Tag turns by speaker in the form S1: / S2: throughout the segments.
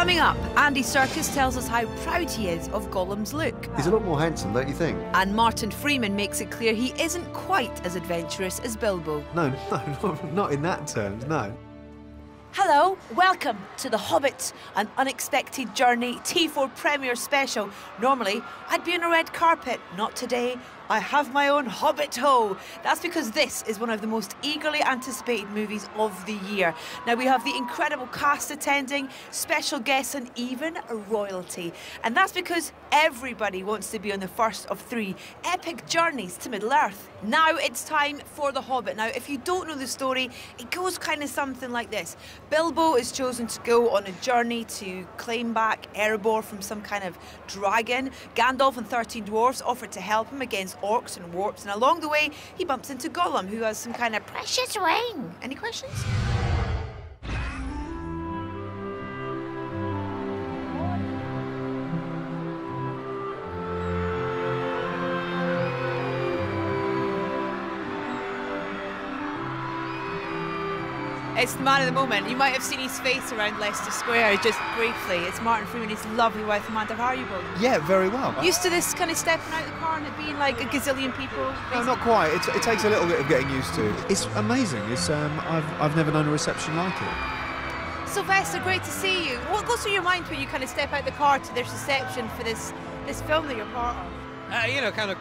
S1: Coming up, Andy Serkis tells us how proud he is of Gollum's look.
S2: He's a lot more handsome, don't you think?
S1: And Martin Freeman makes it clear he isn't quite as adventurous as Bilbo.
S2: No, not in that terms, no.
S1: Hello, welcome to The Hobbit, an unexpected journey T4 premiere special. Normally, I'd be on a red carpet. Not today. I have my own Hobbit ho. That's because this is one of the most eagerly anticipated movies of the year. Now, we have the incredible cast attending, special guests and even royalty. And that's because everybody wants to be on the first of 3 epic journeys to Middle-earth. Now it's time for The Hobbit. Now, if you don't know the story, it goes kind of something like this. Bilbo is chosen to go on a journey to claim back Erebor from some kind of dragon. Gandalf and 13 dwarves offer to help him against orcs and warps, and along the way he bumps into Gollum, who has some kind of precious ring. Any questions? It's the man of the moment. You might have seen his face around Leicester Square just briefly. It's Martin Freeman, his lovely wife Amanda. How are you both?
S3: Yeah, very well.
S1: Used to this kind of stepping out of the car and it being like a gazillion people?
S3: No, not quite. It takes a little bit of getting used to. It's amazing. It's I've never known a reception like it.
S1: Sylvester, great to see you. What goes through your mind when you kind of step out the car to this reception for this film that you're part of?
S4: You know, kind of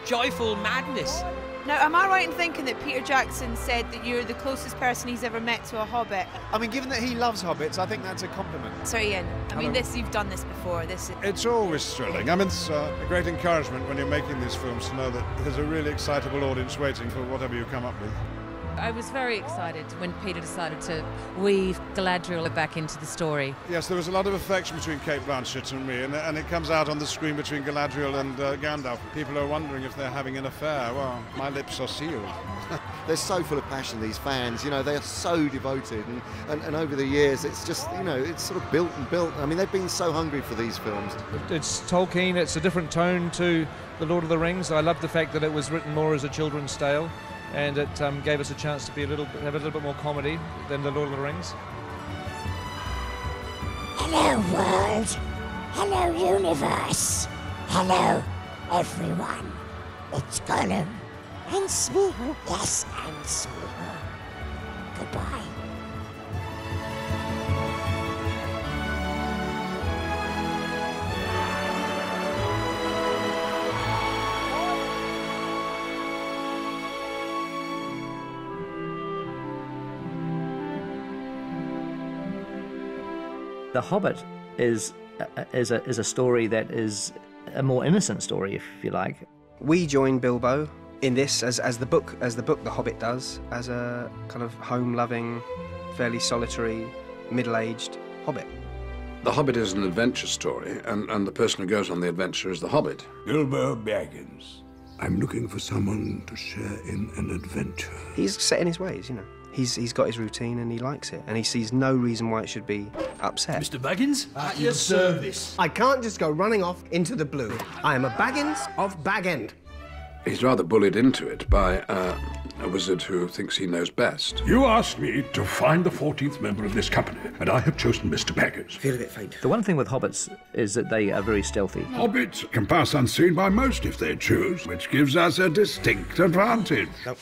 S4: joyful madness.
S1: Now, am I right in thinking that Peter Jackson said that you're the closest person he's ever met to a Hobbit?
S3: I mean, given that he loves Hobbits, I think that's a compliment.
S1: Sorry, Ian. I mean,
S3: Hello.
S1: you've done this before.
S5: It's always thrilling. I mean, it's a great encouragement when you're making these films to know that there's a really excitable audience waiting for whatever you come up with.
S6: I was very excited when Peter decided to weave Galadriel back into the story.
S5: Yes, there was a lot of affection between Kate Blanchett and me, and it comes out on the screen between Galadriel and Gandalf. People are wondering if they're having an affair. Well, my lips are sealed.
S2: They're so full of passion, these fans, you know, they are so devoted, and over the years it's just, you know, it's sort of built and built. I mean, they've been so hungry for these films.
S7: It's Tolkien, it's a different tone to The Lord of the Rings. I love the fact that it was written more as a children's tale, and it gave us a chance to have a little bit more comedy than The Lord of the Rings.
S8: Hello, world. Hello, universe. Hello, everyone. It's Gollum. And Smeagol. Yes, and Smeagol. Goodbye.
S9: The Hobbit is a story that is a more innocent story, if you like.
S10: We join Bilbo in this as the book The Hobbit does, as a kind of home-loving, fairly solitary, middle-aged hobbit.
S11: The Hobbit is an adventure story, and the person who goes on the adventure is the Hobbit.
S12: Bilbo Baggins. I'm looking for someone to share in an adventure.
S10: He's set in his ways, you know. He's got his routine and he likes it, and he sees no reason why it should be upset.
S12: Mr. Baggins, at your service.
S13: I can't just go running off into the blue. I am a Baggins of Bag End.
S11: He's rather bullied into it by a wizard who thinks he knows best.
S12: You asked me to find the 14th member of this company, and I have chosen Mr. Baggins.
S13: Feel a bit faint.
S9: The one thing with hobbits is that they are very stealthy.
S12: Hobbits can pass unseen by most if they choose, which gives us a distinct advantage.
S13: Nope.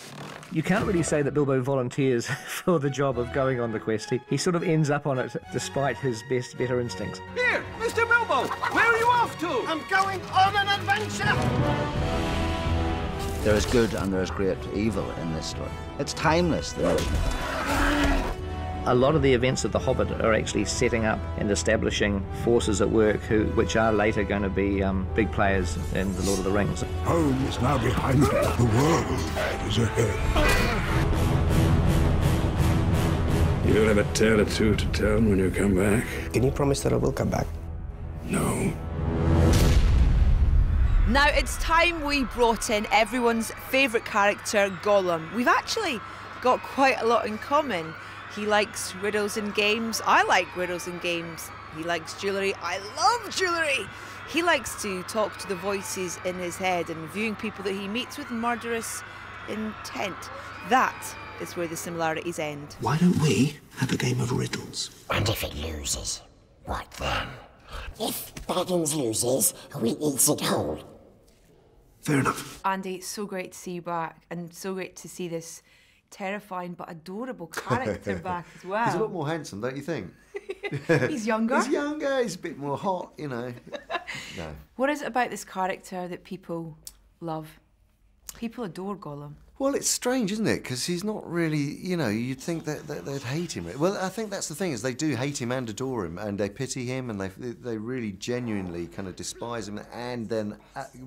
S9: You can't really say that Bilbo volunteers for the job of going on the quest. He sort of ends up on it despite his better instincts.
S13: Here, Mr. Bilbo, where are you off to? I'm going on an adventure!
S14: There is good and there is great evil in this story. It's timeless, the notion of that.
S9: A lot of the events of The Hobbit are actually setting up and establishing forces at work which are later going to be big players in The Lord of the Rings.
S12: Home is now behind me. The world is ahead. You'll have a tale or two to tell when you come back.
S13: Can you promise that I will come back?
S12: No.
S1: Now it's time we brought in everyone's favourite character, Gollum. We've actually got quite a lot in common. He likes riddles and games. I like riddles and games. He likes jewellery. I love jewellery. He likes to talk to the voices in his head and viewing people that he meets with murderous intent. That is where the similarities end.
S12: Why don't we have a game of riddles?
S8: And if it loses, What then? If Baggins loses, we eats it whole.
S12: Fair enough.
S1: Andy, it's so great to see you back, and so great to see this terrifying but adorable character back as well.
S2: He's a lot more handsome, don't you think?
S1: He's younger.
S2: He's younger, he's a bit more hot, you know. No.
S1: What is it about this character that people love? People adore Gollum.
S2: Well, it's strange, isn't it? Because he's not really, you know, you'd think that they'd hate him. Well, I think that's the thing, is they do hate him and adore him, and they pity him, and they really genuinely kind of despise him, and then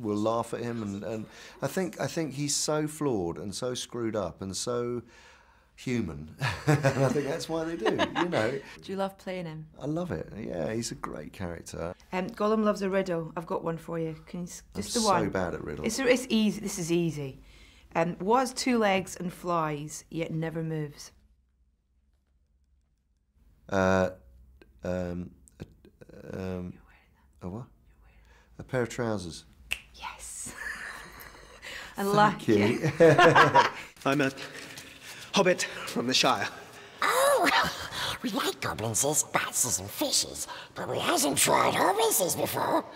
S2: will laugh at him. And I think he's so flawed and so screwed up and so human. And I think that's why they do, you know.
S1: Do you love playing him?
S2: I love it. Yeah, he's a great character.
S1: Gollum loves a riddle. I've got one for you. Can you just
S2: I'm
S1: the one?
S2: so bad at riddles.
S1: It's easy. This is easy. What has 2 legs and flies, yet never moves?
S2: A what? A pair of trousers.
S1: Yes. And
S2: Thank you.
S10: I'm a hobbit from the Shire.
S8: Oh, we like goblins, bats and fishes, but we hasn't tried hobbits before.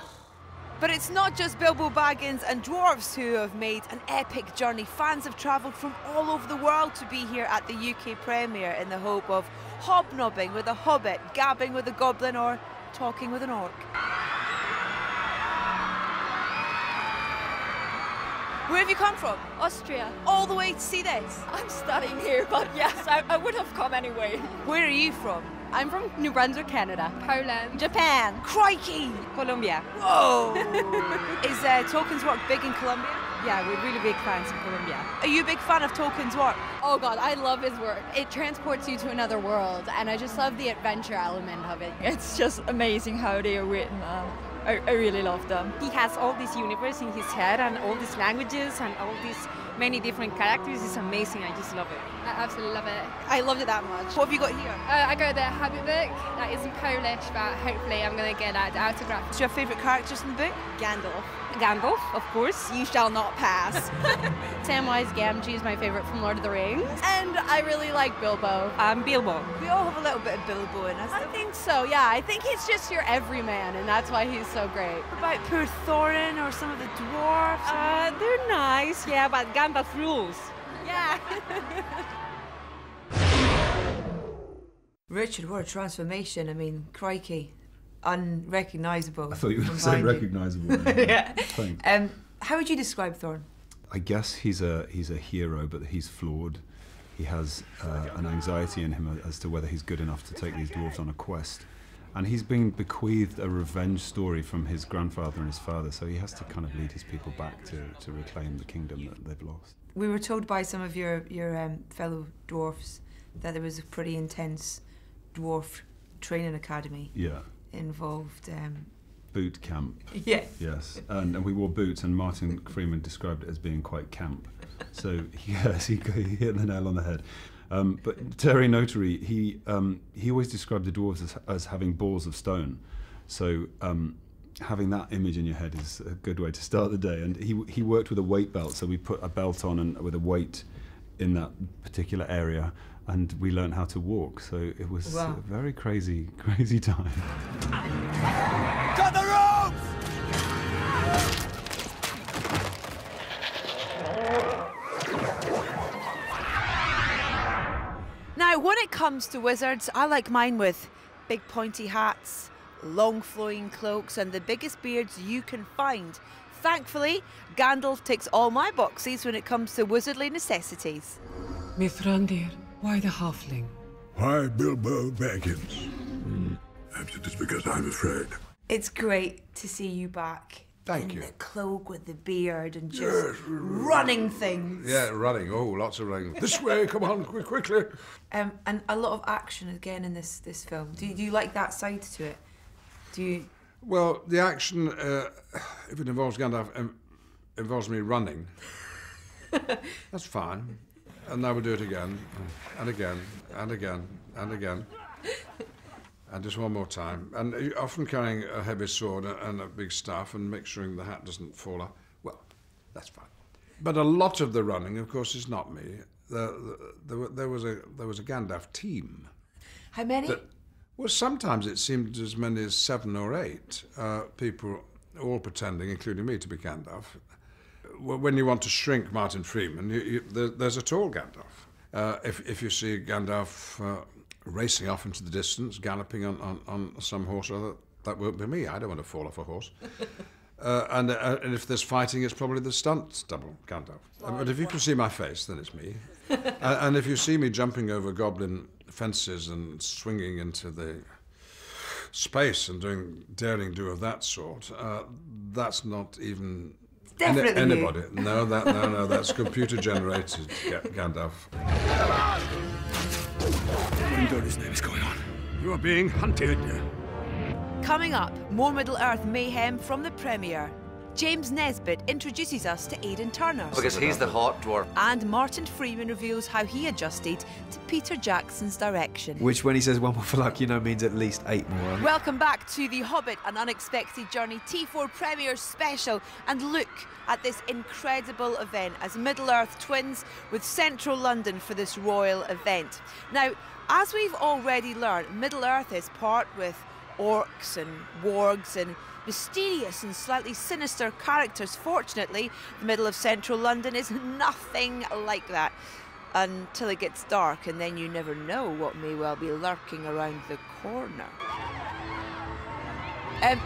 S1: But it's not just Bilbo Baggins and dwarves who have made an epic journey. Fans have travelled from all over the world to be here at the UK premiere in the hope of hobnobbing with a hobbit, gabbing with a goblin, or talking with an orc. Where have you come from?
S15: Austria.
S1: All the way to see this?
S15: I'm studying here, but yes, I would have come anyway.
S1: Where are you from?
S15: I'm from New Brunswick, Canada. Poland.
S1: Japan. Crikey!
S15: Colombia.
S1: Whoa! Is Tolkien's work big in Colombia?
S15: Yeah, we're really big fans of Colombia.
S1: Are you a big fan of Tolkien's work?
S15: Oh God, I love his work. It transports you to another world, and I just love the adventure element of it. It's just amazing how they are written. I really love them. He has all this universe in his head and all these languages and all these many different characters. It's amazing. I just love it. I absolutely love it. I loved it that much.
S1: What have you got here?
S15: I got the Hobbit book. That is in Polish, but hopefully I'm going to get the autograph.
S1: What's your favourite characters in the book?
S15: Gandalf. Gandalf, of course. You shall not pass. Samwise Gamgee is my favourite from Lord of the Rings. And I really like Bilbo. Bilbo.
S1: We all have a little bit of Bilbo in us.
S15: I think so, yeah. I think he's just your everyman, and that's why he's so great.
S1: What about poor Thorin or some of the dwarves?
S15: They're nice, yeah, but Gandalf rules. Yeah.
S1: Richard, what a transformation. I mean, crikey. Unrecognisable.
S16: I thought you were going to say recognisable.
S1: Yeah.
S16: Thanks.
S1: How would you describe Thorin?
S16: I guess he's a hero, but he's flawed. He has an anxiety in him as to whether he's good enough to take these dwarves on a quest. And he's been bequeathed a revenge story from his grandfather and his father, so he has to kind of lead his people back to reclaim the kingdom that they've lost.
S1: We were told by some of your fellow dwarfs that there was a pretty intense dwarf training academy.
S16: Yeah.
S1: Involved.
S16: Boot camp.
S1: Yeah.
S16: Yes, and we wore boots, and Martin Freeman described it as being quite camp. So yes, he hit the nail on the head. But Terry Notary, he always described the dwarves as having balls of stone. So having that image in your head is a good way to start the day. And he worked with a weight belt, so we put a belt on and with a weight in that particular area, and we learned how to walk. So it was a very crazy time.
S13: Cut the ropes!
S1: Now, when it comes to wizards, I like mine with big pointy hats, long flowing cloaks, and the biggest beards you can find. Thankfully, Gandalf ticks all my boxes when it comes to wizardly necessities.
S17: Mithrandir, why the halfling?
S12: Why Bilbo Baggins? Perhaps it is because I'm afraid.
S1: It's great to see you back.
S18: Thank you.
S1: The cloak with the beard and just running things.
S18: Yeah, running. Oh, lots of running. This way, come on, quickly.
S1: And a lot of action again in this film. Do you like that side to it? Do you?
S5: Well, the action, if it involves Gandalf, involves me running. That's fine. And now we'll do it again, and again, and again, and again. And just one more time. And you're often carrying a heavy sword and a big staff and make sure the hat doesn't fall off. Well, that's fine. But a lot of the running, of course, is not me. There was a Gandalf team.
S1: How many?
S5: Well, sometimes it seemed as many as 7 or 8 people all pretending, including me, to be Gandalf. When you want to shrink Martin Freeman, there's a tall Gandalf. If you see Gandalf racing off into the distance, galloping on some horse or other, that won't be me. I don't want to fall off a horse. And if there's fighting, it's probably the stunt double, Gandalf. But if you can see my face, then it's me. And if you see me jumping over goblin fences and swinging into the space and doing daring do of that sort, that's not even anybody. No, that's computer generated Gandalf.
S12: What in God's name is going on? You are being hunted.
S1: Coming up, more Middle-earth mayhem from the premiere. James Nesbitt introduces us to Aidan Turner.
S19: Because he's the hot dwarf.
S1: And Martin Freeman reveals how he adjusted to Peter Jackson's direction.
S3: Which, when he says 1 more for luck, you know means at least 8 more.
S1: Welcome back to the Hobbit, An Unexpected Journey T4 Premiere Special. And look at this incredible event as Middle-earth twins with Central London for this royal event. Now, as we've already learned, Middle-earth is part with orcs and wargs and mysterious and slightly sinister characters. Fortunately, the middle of central London is nothing like that until it gets dark, and then you never know what may well be lurking around the corner.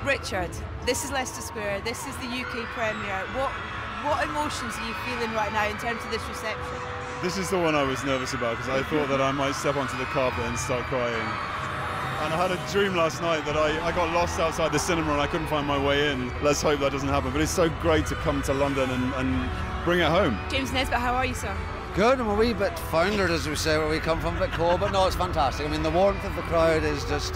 S1: Richard, this is Leicester Square, this is the UK premiere. What emotions are you feeling right now in terms of this reception?
S20: This is the one I was nervous about because I thought that I might step onto the carpet and start crying. And I had a dream last night that I got lost outside the cinema and I couldn't find my way in. Let's hope that doesn't happen. But it's so great to come to London and bring it home.
S1: James Nesbitt, how are you, sir?
S14: Good, I'm a wee bit foundered, as we say, where we come from, a bit cold, but no, it's fantastic. I mean, the warmth of the crowd is just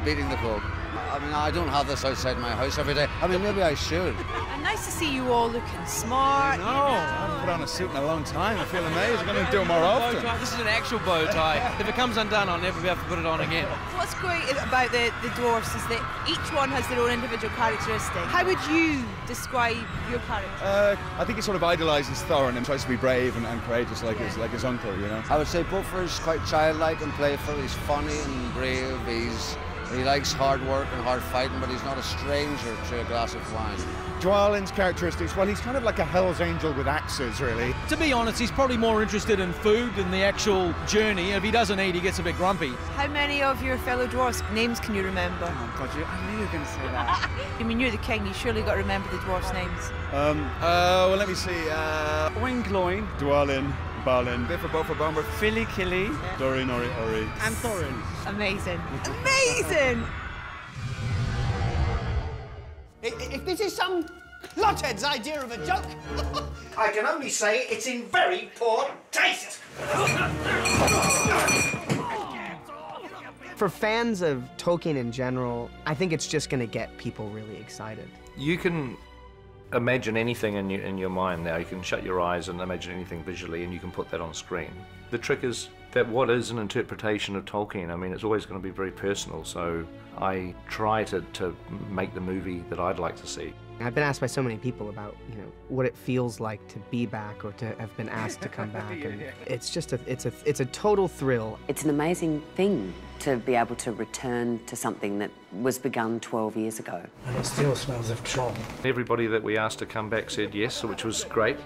S14: beating the cold. I mean, I don't have this outside my house every day. I mean, maybe I should.
S1: And nice to see you all looking smart.
S20: No, I haven't put on a suit in a long time. I feel amazed. I'm going to do it more often.
S4: This is an actual bow tie. If it comes undone, I'll never be able to put it on again.
S1: What's great about the dwarfs is that each one has their own individual characteristic. How would you describe your character?
S20: I think he sort of idolises Thorin and tries to be brave and courageous like his uncle, you know.
S14: I would say Buffer's quite childlike and playful. He's funny and brave. He likes hard work and hard fighting, but he's not a stranger to a glass of wine.
S20: Dwalin's characteristics, well, he's kind of like a Hell's Angel with axes, really.
S4: To be honest, he's probably more interested in food than the actual journey. If he doesn't eat, he gets a bit grumpy.
S1: How many of your fellow dwarfs' names can you remember?
S20: Oh, God, I knew you were going to say that.
S1: I mean, you're the king, you surely got to remember the dwarfs' names.
S20: Well, let me see. Winkloin, Dwalin, Balin, Biffa Boffa Bomber, Philly Killy, Dorin Ori Ori, and Thorin.
S1: Amazing. Amazing!
S13: If this is some clothead's idea of a joke, I can only say it's in very poor taste.
S10: For fans of Tolkien in general, I think it's just going to get people really excited.
S9: You can imagine anything in your mind now. You can shut your eyes and imagine anything visually, and you can put that on screen. The trick is that what is an interpretation of Tolkien, I mean, it's always going to be very personal, so I try to make the movie that I'd like to see.
S10: I've been asked by so many people about, you know, what it feels like to be back or to have been asked to come back, and it's just it's a total thrill.
S21: It's an amazing thing to be able to return to something that was begun 12 years ago.
S13: And it still smells of trouble.
S9: Everybody that we asked to come back said yes, which was great.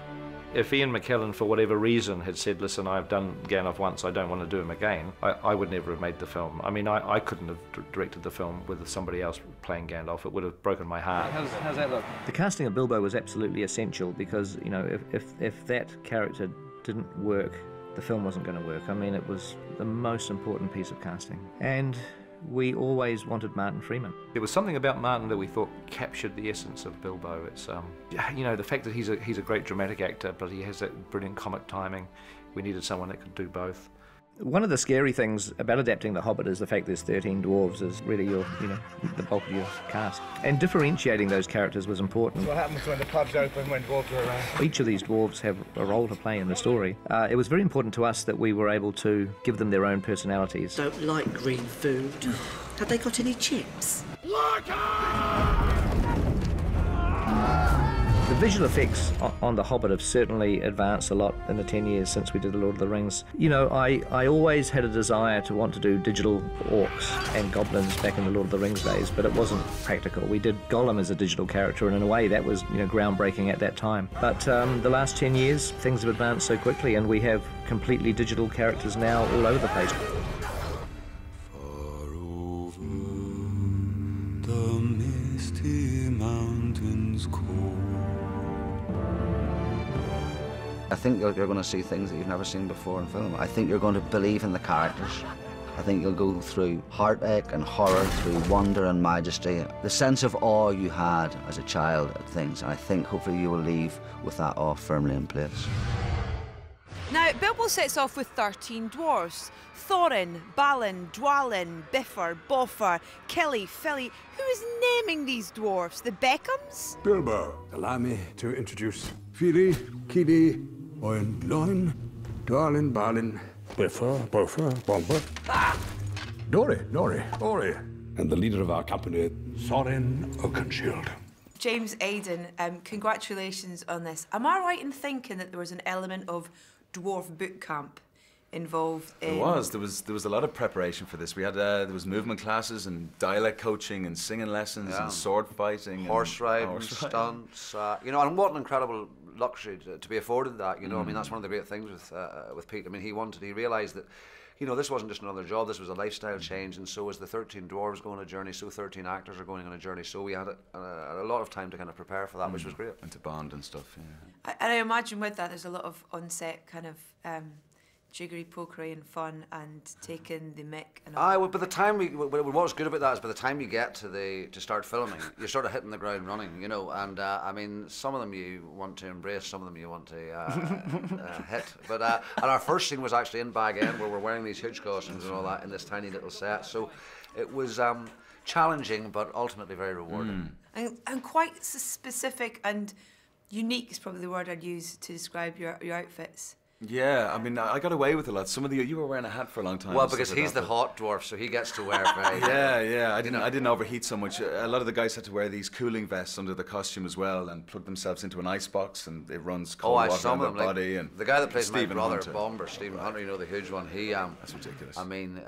S9: If Ian McKellen, for whatever reason, had said, listen, I've done Gandalf once, I don't want to do him again, I would never have made the film. I mean, I couldn't have directed the film with somebody else playing Gandalf. It would have broken my heart.
S7: How's that look?
S9: The casting of Bilbo was absolutely essential because, you know, if that character didn't work, the film wasn't going to work. I mean, it was the most important piece of casting. And we always wanted Martin Freeman. There was something about Martin that we thought captured the essence of Bilbo. It's, you know, the fact that he's a great dramatic actor, but he has that brilliant comic timing. We needed someone that could do both. One of the scary things about adapting The Hobbit is the fact there's 13 dwarves is really your, you know, the bulk of your cast. And differentiating those characters was important.
S20: What happens when the pub's open when dwarves are around?
S9: Each of these dwarves have a role to play in the story. It was very important to us that we were able to give them their own personalities.
S13: Don't like green food. Have they got any chips?
S9: The visual effects on The Hobbit have certainly advanced a lot in the 10 years since we did The Lord of the Rings. You know, I always had a desire to want to do digital orcs and goblins back in the Lord of the Rings days, but it wasn't practical. We did Gollum as a digital character, and in a way that was, you know, groundbreaking at that time. But the last 10 years, things have advanced so quickly, and we have completely digital characters now all over the place.
S19: The misty mountains cold.
S22: I think you're going to see things that you've never seen before in film. I think you're going to believe in the characters. I think you'll go through heartache and horror, through wonder and majesty. The sense of awe you had as a child at things, and I think hopefully you will leave with that awe firmly in place.
S1: Now, Bilbo sets off with 13 dwarfs. Thorin, Balin, Dwalin, Bifur, Bofur, Killy, Filly. Who is naming these dwarfs? The Beckhams?
S12: Bilbo, allow me to introduce Fili, Kili, Oin, Loin, Dwalin, Balin, Bifur, Bofur, Bomber, Nori, Ori, and the leader of our company, Thorin Oakenshield.
S1: James Aiden, congratulations on this. Am I right in thinking that there was an element of dwarf boot camp involved in...
S23: There was a lot of preparation for this. We had there was movement classes and dialect coaching and singing lessons and sword fighting,
S14: horse riding, stunts. You know, and what an incredible luxury to be afforded that. You know, I mean, that's one of the great things with Pete. I mean, he realised that, you know, this wasn't just another job, this was a lifestyle change, and so as the 13 dwarves go on a journey, so 13 actors are going on a journey, so we had a lot of time to kind of prepare for that, which was great.
S23: And to bond and stuff, yeah.
S1: And I imagine with that there's a lot of on-set kind of jiggery-pokery and fun and taking the mick and all.
S14: Well, by the time what was good about that is by the time you get to start filming, you're sort of hitting the ground running, you know, and I mean, some of them you want to embrace, some of them you want to hit. But and our first scene was actually in Bag End, where we're wearing these huge costumes and all that in this tiny little set, so it was challenging but ultimately very rewarding.
S1: And quite specific and unique is probably the word I'd use to describe your outfits.
S23: Yeah, I mean, I got away with a lot. Some of you were wearing a hat for a long time.
S14: Well, because he's the hot dwarf, so he gets to wear very...
S23: yeah. I didn't overheat so much. A lot of the guys had to wear these cooling vests under the costume as well and plug themselves into an ice box, and it runs cold water on their body. And
S14: the guy that plays my brother,
S23: Hunter.
S14: Bomber, Stephen Hunter, you know, the huge one, he...
S23: That's ridiculous.
S14: I mean,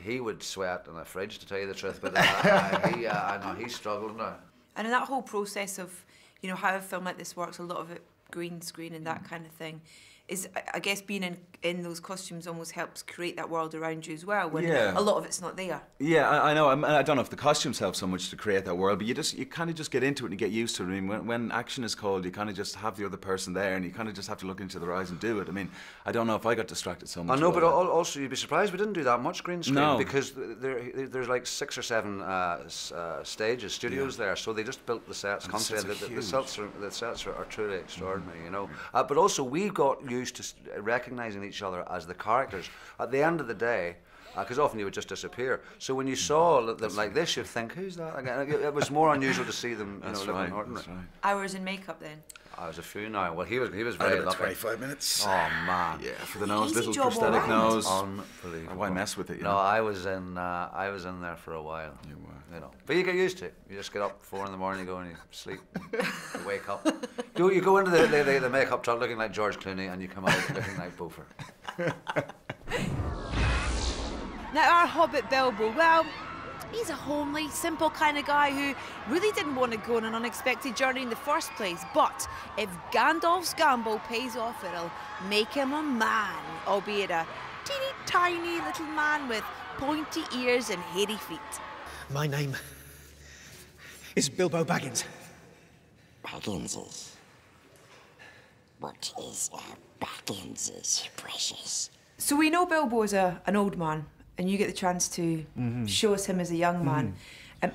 S14: he would sweat in a fridge, to tell you the truth, but I know he struggled now.
S1: And in that whole process of, you know, how a film like this works, a lot of it green screen and that kind of thing, is, I guess, being in those costumes almost helps create that world around you as well, when a lot of it's not there.
S23: Yeah, I know. I don't know if the costumes help so much to create that world, but you kind of just get into it and you get used to it. I mean, when action is called, you kind of just have the other person there, and you kind of just have to look into their eyes and do it. I mean, I don't know if I got distracted so much.
S14: I know, but also you'd be surprised we didn't do that much green screen, because there's like 6 or 7 studios there, so they just built the sets constantly. The sets are truly extraordinary, you know. But also we got used to recognising each other as the characters. At the end of the day, because often you would just disappear. So when you saw them like this, you'd think, who's that again? It was more unusual to see them, you know, living ordinary.
S1: Hours in makeup then?
S14: I was a few now. Well, he was very lucky.
S23: 25 minutes.
S14: Oh man.
S23: Yeah, for the nose,
S1: Easy
S23: little
S1: job
S23: prosthetic nose.
S14: Unbelievable.
S23: Why mess with it? You
S14: no,
S23: know?
S14: I was in there for a while. You were. You know, but you get used to it. You just get up 4 in the morning, you go and you sleep, you wake up. You go into the makeup truck looking like George Clooney, and you come out looking like Beaufort.
S1: Now, our Hobbit Bilbo, well, he's a homely, simple kind of guy who really didn't want to go on an unexpected journey in the first place. But if Gandalf's gamble pays off, it'll make him a man, albeit a teeny tiny little man with pointy ears and hairy feet.
S13: My name is Bilbo Baggins.
S8: Bagginses? What is Bagginses, precious?
S1: So we know Bilbo is an old man, and you get the chance to show us him as a young man.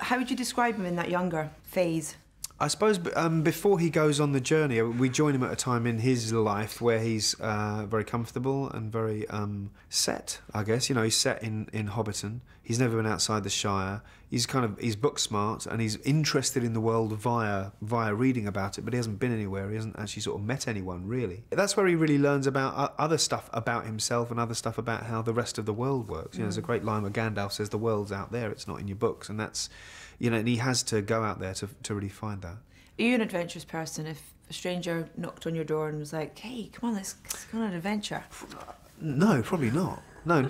S1: How would you describe him in that younger phase?
S3: I suppose before he goes on the journey, we join him at a time in his life where he's very comfortable and very set, I guess. You know, he's set in Hobbiton. He's never been outside the Shire. He's book smart, and he's interested in the world via reading about it, but he hasn't been anywhere. He hasn't actually sort of met anyone, really. That's where he really learns about other stuff about himself and other stuff about how the rest of the world works. You know, there's a great line where Gandalf says, "The world's out there, it's not in your books," and that's, you know, and he has to go out there to really find that.
S1: Are you an adventurous person? If a stranger knocked on your door and was like, hey, come on, let's go on an adventure?
S3: No, probably not. No,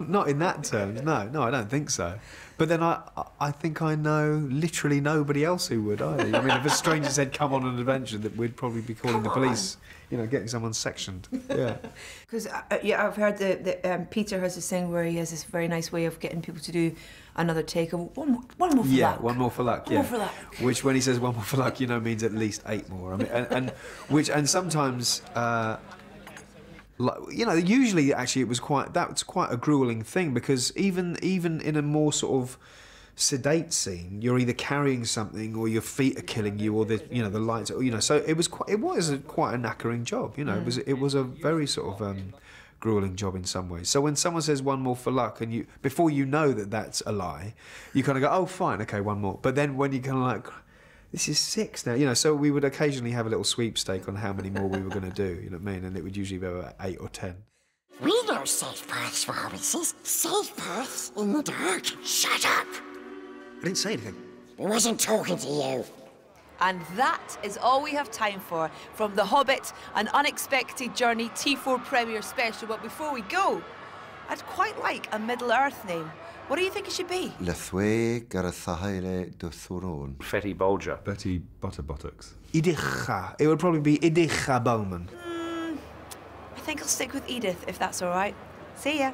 S3: not in that terms. No, I don't think so. But then I think I know literally nobody else who would either. I mean, if a stranger said, come on an adventure, that we'd probably be calling the police, you know, getting someone sectioned. Yeah.
S1: Because, I've heard that Peter has this thing where he has this very nice way of getting people to do another take of one more for luck.
S3: Yeah, one more for luck.
S1: One more for luck.
S3: Which, when he says one more for luck, you know, means at least 8 more. I mean, and sometimes, you know, usually actually that's quite a grueling thing, because even in a more sort of sedate scene, you're either carrying something or your feet are killing you, or the lights, you know. So it was quite a knackering job, you know. It was a very sort of grueling job in some ways. So when someone says one more for luck, and before you know that that's a lie, you kind of go, oh fine, okay, one more. But then when you kind of like, this is 6 now, you know. So we would occasionally have a little sweepstake on how many more we were going to do, you know what I mean? And it would usually be about 8 or 10.
S8: We know safe paths for hobbitses. Safe paths in the dark. Shut up!
S13: I didn't say anything.
S8: I wasn't talking to you.
S1: And that is all we have time for from The Hobbit, An Unexpected Journey T4 Premiere Special. But before we go, I'd quite like a Middle-earth name. What do you think it should be?
S2: Lethwe Garathaire de Thuron.
S9: Fatty Bolger.
S16: Betty Butterbuttocks.
S3: Idicha. It would probably be Idicha Bowman.
S1: I think I'll stick with Edith, if that's all right. See ya.